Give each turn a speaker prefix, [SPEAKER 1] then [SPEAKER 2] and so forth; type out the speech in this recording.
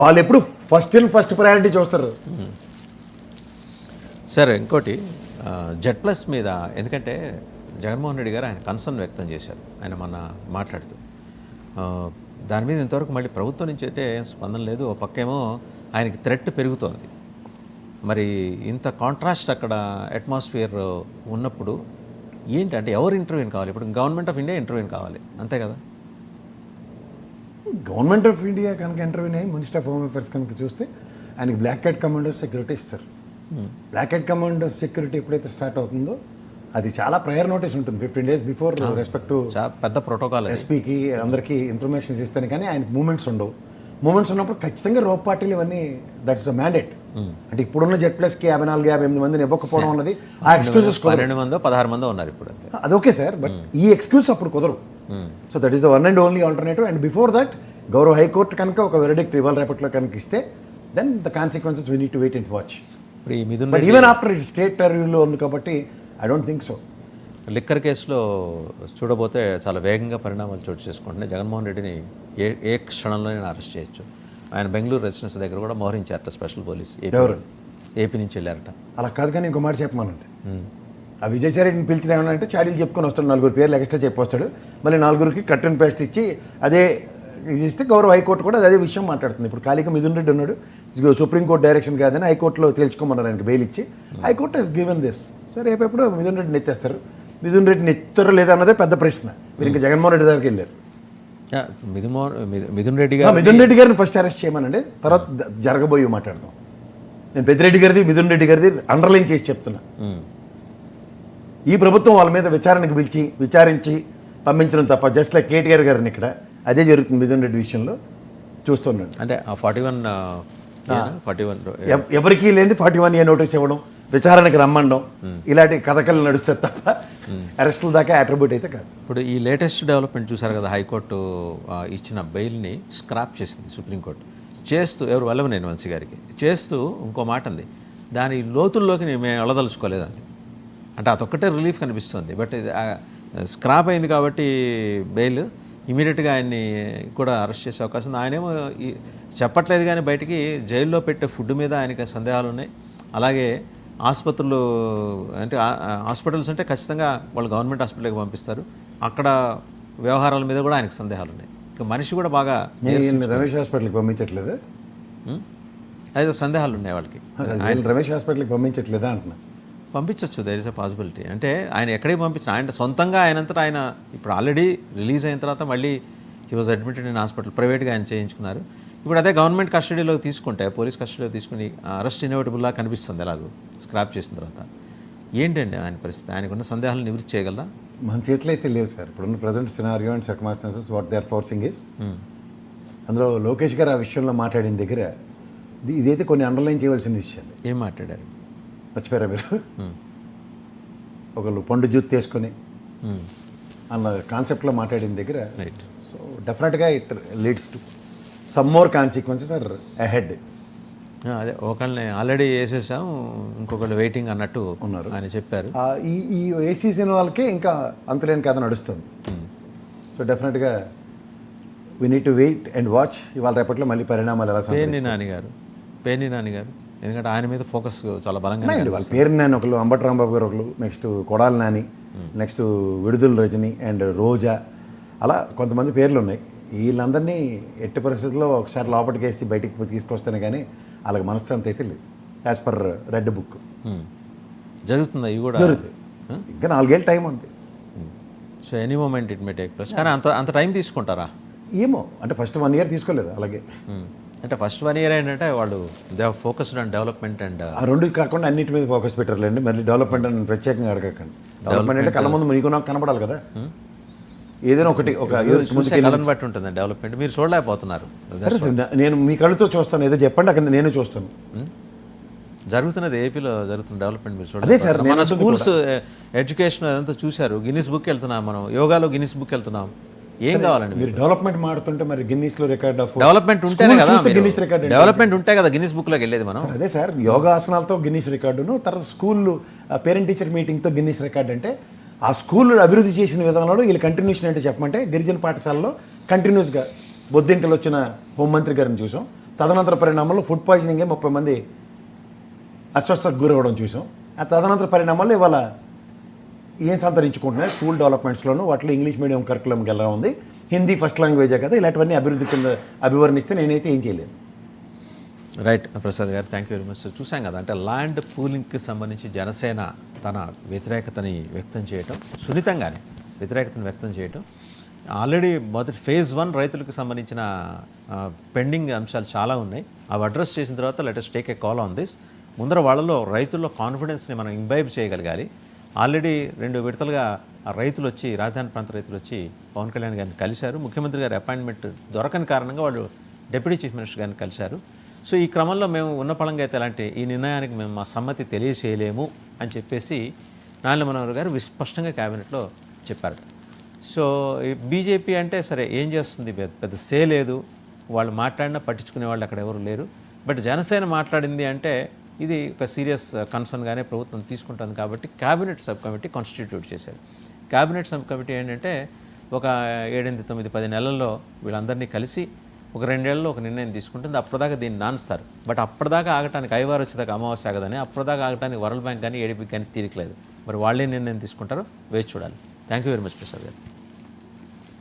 [SPEAKER 1] వాళ్ళు ఎప్పుడు first priority చూస్తారు.
[SPEAKER 2] సరే, ఇంకోటి జెడ్+ మీద, ఎందుకంటే జగన్మోహన్ రెడ్డి గారు ఆయన కన్సర్న్ వ్యక్తం చేశారు ఆయన మొన్న మాట్లాడుతూ. దాని మీద ఇంతవరకు మళ్ళీ ప్రభుత్వం నుంచి అయితే స్పందన లేదు. ఓ పక్కేమో ఆయనకి థ్రెట్ పెరుగుతోంది. మరి ఇంత కాంట్రాస్ట్ అక్కడ అట్మాస్ఫియర్ ఉన్నప్పుడు ఏంటంటే ఎవరు ఇంటర్వ్యూని కావాలి? ఇప్పుడు గవర్నమెంట్ ఆఫ్ ఇండియా ఇంటర్వ్యూని కావాలి, అంతే కదా?
[SPEAKER 1] గవర్నమెంట్ ఆఫ్ ఇండియా కనుక ఇంటర్వ్యూని అయ్యి మినిస్టర్ ఆఫ్ హోమ్ అఫేర్స్ కనుక చూస్తే ఆయనకి బ్లాక్ క్యాట్ కమాండోస్ సెక్యూరిటీ ఇస్తారు. బ్లాక్ క్యాట్ కమాండోస్ సెక్యూరిటీ ఎప్పుడైతే స్టార్ట్ అవుతుందో అది చాలా ప్రయర్ నోటీస్ ఉంటుంది 15 days బిఫోర్ రెస్పెక్ట్
[SPEAKER 2] పెద్ద ప్రోటోకాల్.
[SPEAKER 1] ఎస్పీకి అందరికీ ఇన్ఫర్మేషన్స్ ఇస్తాను, కానీ ఆయనకు మూమెంట్స్ ఉండవు. మూమెంట్స్ ఉన్నప్పుడు ఖచ్చితంగా రోప్ పార్టీలు ఇవన్నీ దట్స్ అ మ్యాండేట్. అంటే ఇప్పుడున్న జెడ్+కి 54-58 మందిని ఇవ్వకపోవడం అన్నది ఆ ఎక్స్క్యూజెస్
[SPEAKER 2] 12 మందో 16 మందో ఉన్నారు ఇప్పుడు.
[SPEAKER 1] అది ఓకే సార్, బట్ ఈ ఎక్స్క్యూజ్ అప్పుడు కుదరవు. So that is the one and only alternative. And before that గౌరవ హైకోర్టు కనుక ఒక వెరిడిక్ట్ ఇవాళ రేపట్లో కనుక ఇస్తే then the consequences we need to wait and watch. But even after state రివ్యూలో ఉంది కాబట్టి I don't think so.
[SPEAKER 2] Liquor కేసులో చూడబోతే చాలా వేగంగా పరిణామాలు చోటు చేసుకుంటున్నాయి. జగన్మోహన్ రెడ్డిని ఏ క్షణంలోనే అరెస్ట్ చేయొచ్చు. ఆయన బెంగళూరు రెసిడెన్స్ దగ్గర కూడా మోహరించారట స్పెషల్ పోలీస్. ఏపీ నుంచి వెళ్ళారట. అలా
[SPEAKER 1] కాదు, కానీ ఇంకో మాట చెప్పమానండి. ఆ విజయసాయి రెడ్డిని పిలిచిన ఏమన్నా చాడీలు చెప్పుకొని వస్తాడు, 4 పేర్లు ఎక్స్ట్రా చెప్పొస్తాడు, మళ్ళీ 4కి కట్ అండ్ పేస్ట్ ఇచ్చి అదే ఇది ఇస్తే గౌరవ హైకోర్టు కూడా అదే విషయం మాట్లాడుతుంది. ఇప్పుడు ఖాళీగా మిథున్ రెడ్డి ఉన్నాడు, సుప్రీంకోర్టు డైరెక్షన్ కాదని హైకోర్టులో తేల్చుకోమన్నారు ఆయనకి బెయిల్ ఇచ్చి. High court he's given this. So రేపెప్పుడు మిథున్ రెడ్డిని ఎత్తేస్తారు. మిథున్ రెడ్డిని ఎత్తారో లేదా అన్నదే పెద్ద ప్రశ్న. మీరు ఇంకా జగన్మోహన్ రెడ్డి దగ్గరికి వెళ్ళారు.
[SPEAKER 2] మిథున్ రెడ్డి
[SPEAKER 1] గారిని ఫస్ట్ అరెస్ట్ చేయమనండి, తర్వాత జరగబోయి మాట్లాడదాం. నేను పెద్దిరెడ్డి గారిది మిథున్ రెడ్డి గారిది అండర్లైన్ చేసి చెప్తున్నా. ఈ ప్రభుత్వం వాళ్ళ మీద విచారణకు పిలిచి విచారించి పంపించడం తప్ప, జస్ట్ లైక్ కేటీఆర్ గారిని ఇక్కడ అదే జరుగుతుంది మిథున్ రెడ్డి విషయంలో చూస్తున్నాడు.
[SPEAKER 2] అంటే 41
[SPEAKER 1] ఎవరికి లేని 41A నోటీస్ ఇవ్వడం, విచారణకు రమ్మండం, ఇలాంటి కథకలు నడుస్తారు తప్ప అరెస్టుల దాకా అట్రిబ్యూట్ అయితే కాదు.
[SPEAKER 2] ఇప్పుడు ఈ లేటెస్ట్ డెవలప్మెంట్ చూసారు కదా, హైకోర్టు ఇచ్చిన బెయిల్ని స్క్రాప్ చేసింది సుప్రీంకోర్టు. చేస్తూ ఎవరు వల్లభనేని వంశీ గారికి చేస్తూ ఇంకో మాట ఉంది, దాని లోతుల్లోకి మేము వెళ్ళదలుచుకోలేదండి. అంటే అదొక్కటే రిలీఫ్ కనిపిస్తుంది. బట్ ఇది స్క్రాప్ అయింది కాబట్టి బెయిల్ ఇమీడియట్గా ఆయన్ని కూడా అరెస్ట్ చేసే అవకాశం ఉంది. ఆయనేమో చెప్పట్లేదు, కానీ బయటికి జైల్లో పెట్టే ఫుడ్ మీద ఆయనకి సందేహాలు ఉన్నాయి. అలాగే ఆసుపత్రులు అంటే హాస్పిటల్స్ అంటే ఖచ్చితంగా వాళ్ళు గవర్నమెంట్ హాస్పిటల్కి పంపిస్తారు, అక్కడ వ్యవహారాల మీద కూడా ఆయనకు సందేహాలు ఉన్నాయి. ఇక మనిషి కూడా బాగా
[SPEAKER 1] రమేష్ హాస్పిటల్కి పంపించట్లేదు,
[SPEAKER 2] అదే సందేహాలు ఉన్నాయి వాళ్ళకి.
[SPEAKER 1] ఆయన రమేష్ హాస్పిటల్కి పంపించట్లేదా అంటున్నా.
[SPEAKER 2] పంపించవచ్చు, దేర్ ఇస్ ఎ పాసిబిలిటీ. అంటే ఆయన ఎక్కడికి పంపించిన, ఆయన సొంతంగా ఆయనంతటా ఆయన ఇప్పుడు ఆల్రెడీ రిలీజ్ అయిన తర్వాత మళ్ళీ he was admitted in hospital, ప్రైవేట్గా ఆయన చేయించుకున్నారు. ఇప్పుడు అదే గవర్నమెంట్ కస్టడీలోకి తీసుకుంటే, పోలీస్ కస్టడీలో తీసుకుని అరెస్ట్ ఇన్ఎవిటబుల్లా కనిపిస్తుంది ఎలాగో స్క్రాప్ చేసిన తర్వాత. ఏంటండి ఆయన పరిస్థితి? ఆయనకున్న సందేహాలను నివృత్తి చేయగలరా?
[SPEAKER 1] మన చేతిలో అయితే లేవు సార్. ఇప్పుడున్న present scenario and circumstances what they are forcing us. అందులో లోకేష్ గారు ఆ విషయంలో మాట్లాడిన దగ్గర ఇదైతే కొన్ని అండర్లైన్ చేయవలసిన విషయాలు.
[SPEAKER 2] ఏం మాట్లాడారు
[SPEAKER 1] మర్చిపోయారా మీరు? ఒకళ్ళు పండు జూత్ తీసుకొని అన్న కాన్సెప్ట్లో మాట్లాడిన దగ్గర
[SPEAKER 2] రైట్.
[SPEAKER 1] సో డెఫినెట్గా it leads to some more consequences are ahead.
[SPEAKER 2] అదే ఒకళ్ళని ఆల్రెడీ వేసేసాం, ఇంకొకళ్ళు వెయిటింగ్ అన్నట్టు ఉన్నారు ఆయన చెప్పారు.
[SPEAKER 1] ఈ ఏసీసీన వాళ్ళకే ఇంకా అంతలేని కథ నడుస్తుంది. సో డెఫినెట్గా we need to wait and watch. ఇవాళ రేపట్లో మళ్ళీ పరిణామాలు ఎలా.
[SPEAKER 2] పేర్ని నాని గారు ఎందుకంటే ఆయన మీద ఫోకస్ చాలా బలంగా.
[SPEAKER 1] వాళ్ళ పేరు నాని ఒకళ్ళు, అంబటి రాంబాబు గారు ఒకళ్ళు, నెక్స్ట్ కొడాలి నాని, నెక్స్ట్ విడుదల రజని అండ్ రోజా, అలా కొంతమంది పేర్లు ఉన్నాయి. వీళ్ళందరినీ ఎట్టి పరిస్థితుల్లో ఒకసారి లోపలికి వేసి బయటికి తీసుకొస్తాను, కానీ వాళ్ళకి మనశ్శాంతి అయితే లేదు. యాజ్ పర్ రెడ్ బుక్
[SPEAKER 2] జరుగుతుంది, ఇవి కూడా
[SPEAKER 1] జరుగుతుంది. ఇంకా 4 ఏళ్ళ టైం ఉంది.
[SPEAKER 2] So any moment it may take place. కానీ అంత టైం తీసుకుంటారా
[SPEAKER 1] ఏమో, అంటే ఫస్ట్ 1 year తీసుకోలేదు. అలాగే
[SPEAKER 2] అంటే ఫస్ట్ 1 year ఏంటంటే వాళ్ళు they have focused on development and
[SPEAKER 1] ఆ రెండు కాకుండా అన్నిటి మీద ఫోకస్ పెట్టారులేండి. మళ్ళీ డెవలప్మెంట్ అని ప్రత్యేకంగా అడగకండి. డెవలప్మెంట్ అంటే కళ్ళ ముందు మీకు నాకు కనపడాలి కదా. ఏదైనా ఒకటి ఒక
[SPEAKER 2] కళ్ళని బట్టి ఉంటుంది డెవలప్మెంట్. మీరు చూడలేకపోతున్నారు.
[SPEAKER 1] నేను మీ కళ్ళతో చూస్తాను, ఏదో చెప్పండి, అక్కడ నేను చూస్తాను.
[SPEAKER 2] జరుగుతున్నది ఏపీలో జరుగుతున్న డెవలప్మెంట్ మీరు చూడండి.
[SPEAKER 1] అదే సార్,
[SPEAKER 2] మన స్కూల్స్ ఎడ్యుకేషన్ అదంతా చూశారు. గిన్నిస్ బుక్ వెళ్తున్నాం, మనం యోగాలో గిన్నిస్ బుక్ వెళ్తున్నాం. ఏం కావాలండి?
[SPEAKER 1] మీరు డెవలప్మెంట్ మాడుతుంటే మరి గిన్నిస్లో రికార్డ్ ఆఫ్
[SPEAKER 2] డెవలప్మెంట్ ఉంటేనే కదా
[SPEAKER 1] గిన్నిస్ రికార్డ్,
[SPEAKER 2] డెవలప్మెంట్ ఉంటే కదా గిన్నిస్ బుక్లోకి వెళ్ళేది మనం.
[SPEAKER 1] అదే సార్, యోగాసనాలతో గిన్నిస్ రికార్డును, తర్వాత స్కూల్లో పేరెంట్ టీచర్ మీటింగ్తో గిన్నిస్ రికార్డ్. అంటే ఆ స్కూల్ అభివృద్ధి చేసిన విధానంలో వీళ్ళు కంటిన్యూషన్ అంటే చెప్పమంటే గిరిజన పాఠశాలలో కంటిన్యూస్గా బొద్దింకలు వచ్చిన హోంమంత్రి గారిని చూసాం. తదనంతర పరిణామాల్లో ఫుడ్ పాయిజనింగే 30 మంది అస్వస్థతకు గురవడం చూసాం. ఆ తదనంతర పరిణామాల్లో ఇవాళ ఏం సంతరించుకుంటున్నాయి స్కూల్ డెవలప్మెంట్స్లోనూ వాటిలో ఇంగ్లీష్ మీడియం కరికులంకి ఎలా ఉంది, హిందీ ఫస్ట్ లాంగ్వేజే కదా, ఇలాంటివన్నీ అభివృద్ధి కింద అభివర్ణిస్తే నేనైతే ఏం చేయలేను.
[SPEAKER 2] రైట్ ప్రసాద్ గారు, థ్యాంక్ యూ వెరీ మచ్. చూసాం కదా, అంటే ల్యాండ్ పూలింగ్కి సంబంధించి జనసేన తన వ్యతిరేకతని వ్యక్తం చేయటం, సున్నితంగానే వ్యతిరేకతను వ్యక్తం చేయటం. ఆల్రెడీ మొదటి ఫేజ్ 1 రైతులకు సంబంధించిన పెండింగ్ అంశాలు చాలా ఉన్నాయి. అవి అడ్రస్ చేసిన తర్వాత latest take a call on this. ముందర వాళ్ళలో రైతుల్లో కాన్ఫిడెన్స్ని మనం ఇంబైబ్ చేయగలగాలి. ఆల్రెడీ 2 విడతలుగా ఆ రైతులు వచ్చి, రాజధాని ప్రాంత రైతులు వచ్చి పవన్ కళ్యాణ్ గారిని కలిశారు. ముఖ్యమంత్రి గారి అపాయింట్మెంట్ దొరకని కారణంగా వాళ్ళు డిప్యూటీ చీఫ్ మినిస్టర్ గారిని కలిశారు. సో ఈ క్రమంలో మేము ఉన్న పళంగా అయితే ఎలాంటి ఈ నిర్ణయానికి మేము మా సమ్మతి తెలియచేయలేము అని చెప్పేసి నారాయణ మనోహర్ గారు స్పష్టంగా క్యాబినెట్లో చెప్పారు. సో ఈ బీజేపీ అంటే సరే ఏం చేస్తుంది, పెద్ద సే లేదు, వాళ్ళు మాట్లాడినా పట్టించుకునే వాళ్ళు అక్కడ ఎవరు లేరు. బట్ జనసేన మాట్లాడింది అంటే ఇది ఒక సీరియస్ కన్సర్న్గానే ప్రభుత్వం తీసుకుంటుంది. కాబట్టి క్యాబినెట్ సబ్ కమిటీ కాన్స్టిట్యూట్ చేశారు. క్యాబినెట్ సబ్ కమిటీ ఏంటంటే ఒక 7, 8, 9, 10 నెలల్లో వీళ్ళందరినీ కలిసి ఒక 2 ఏళ్లలో ఒక నిర్ణయం తీసుకుంటుంది. అప్పటిదాకా దీన్ని నాన్స్తారు. బట్ అప్పటిదాకా ఆగటానికి ఐవారు వచ్చేదాకా అమావాస్య ఆగదని, అప్పటిదాకా ఆగటానికి వరల్డ్ బ్యాంక్ కానీ ఏడీబీ కానీ తీరికలేదు. మరి వాళ్ళే నిర్ణయం తీసుకుంటారో వేచి చూడాలి. Thank you very much Prasad గారు.